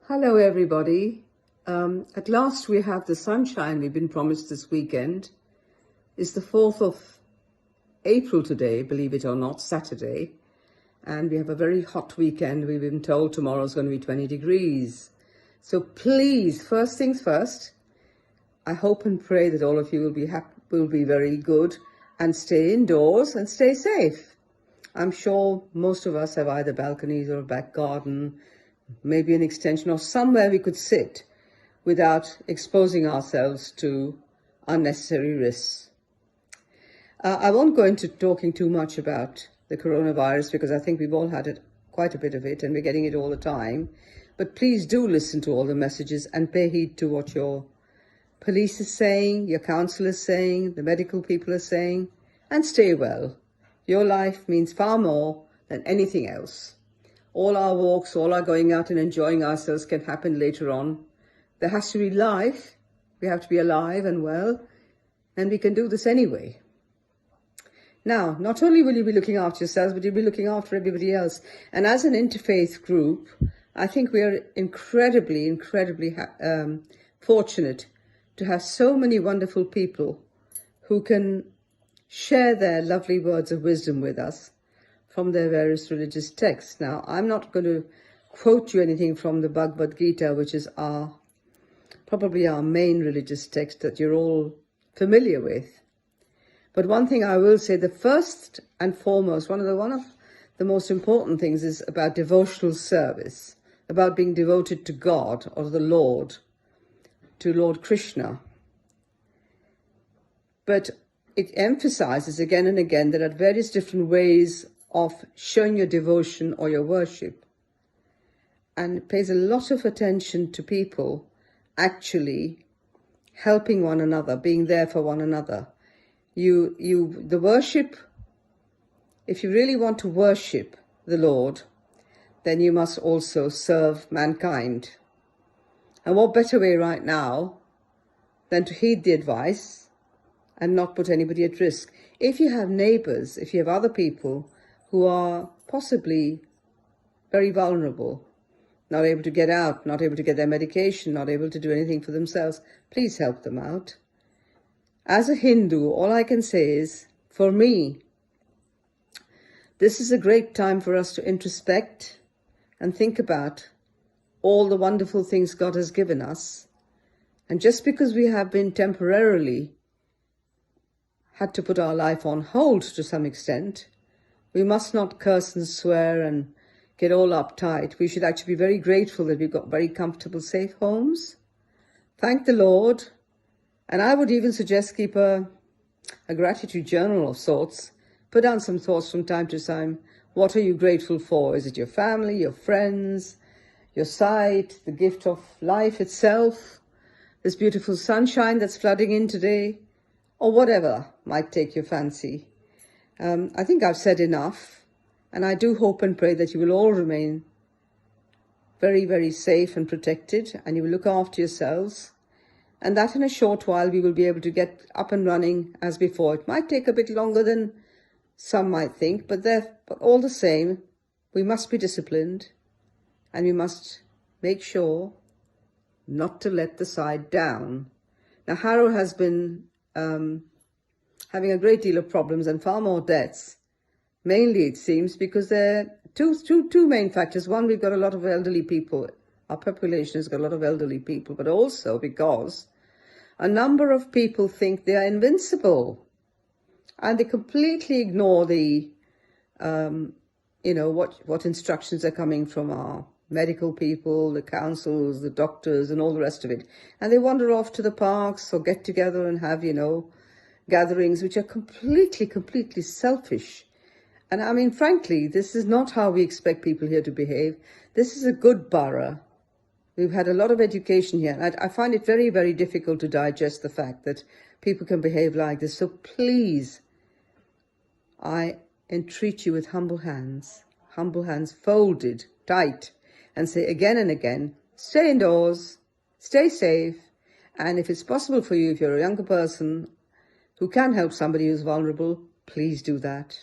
Hello, everybody. At last we have the sunshine we've been promised this weekend. It's the 4th of April today, believe it or not, Saturday. And we have a very hot weekend. We've been told tomorrow's going to be 20 degrees. So please, first things first, I hope and pray that all of you will be very good and stay indoors and stay safe. I'm sure most of us have either balconies or a back garden, maybe an extension or somewhere we could sit without exposing ourselves to unnecessary risks. I won't go into talking too much about the coronavirus because I think we've all had quite a bit of it and we're getting it all the time. But please do listen to all the messages and pay heed to what your police is saying, your council is saying, the medical people are saying, and stay well. Your life means far more than anything else. All our walks, all our going out and enjoying ourselves can happen later on. There has to be life. We have to be alive and well, and we can do this anyway. Now, not only will you be looking after yourselves, but you'll be looking after everybody else. And as an interfaith group, I think we are incredibly fortunate to have so many wonderful people who can share their lovely words of wisdom with us from their various religious texts. Now, I'm not going to quote you anything from the Bhagavad Gita, which is probably our main religious text that you're all familiar with. But one thing I will say, the first and foremost, one of the most important things is about devotional service, about being devoted to God or the Lord, to Lord Krishna. But it emphasizes again and again that there are various different ways of showing your devotion or your worship, and it pays a lot of attention to people actually helping one another, being there for one another. The worship, if you really want to worship the Lord, then you must also serve mankind. And what better way right now than to heed the advice and not put anybody at risk? If you have neighbors, if you have other people who are possibly very vulnerable, not able to get out, not able to get their medication, not able to do anything for themselves, please help them out. As a Hindu, all I can say is, for me, this is a great time for us to introspect and think about all the wonderful things God has given us. And just because we have been temporarily had to put our life on hold to some extent, we must not curse and swear and get all uptight. We should actually be very grateful that we've got very comfortable, safe homes. Thank the Lord. And I would even suggest keep a gratitude journal of sorts. Put down some thoughts from time to time. What are you grateful for? Is it your family, your friends, your sight, the gift of life itself, this beautiful sunshine that's flooding in today, or whatever might take your fancy? I think I've said enough, and I do hope and pray that you will all remain very, very safe and protected, and you will look after yourselves, and that in a short while we will be able to get up and running as before. It might take a bit longer than some might think, but all the same, we must be disciplined, and we must make sure not to let the side down. Now, Harrow has been having a great deal of problems and far more deaths, mainly it seems because there are two main factors. One, we've got a lot of elderly people. Our population has got a lot of elderly people, but also because a number of people think they are invincible and they completely ignore the, what instructions are coming from our medical people, the councils, the doctors, and all the rest of it. And they wander off to the parks or get together and have, gatherings which are completely selfish. And I mean, frankly, this is not how we expect people here to behave. This is a good borough. We've had a lot of education here. And I find it very, very difficult to digest the fact that people can behave like this. So please, I entreat you with humble hands folded tight, and say again and again, stay indoors, stay safe. And if it's possible for you, if you're a younger person who can help somebody who's vulnerable, please do that.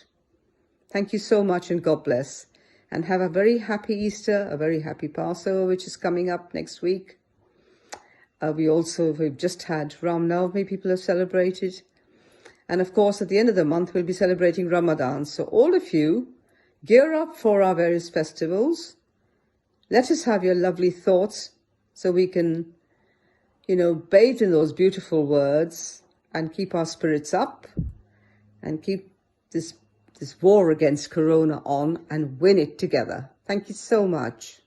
Thank you so much, and God bless. and have a very happy Easter, a very happy Passover, which is coming up next week. We've just had Ram Navami, people have celebrated. And of course, at the end of the month, we'll be celebrating Ramadan. So all of you, gear up for our various festivals. Let us have your lovely thoughts so we can, bathe in those beautiful words and keep our spirits up and keep this war against Corona on and win it together. Thank you so much.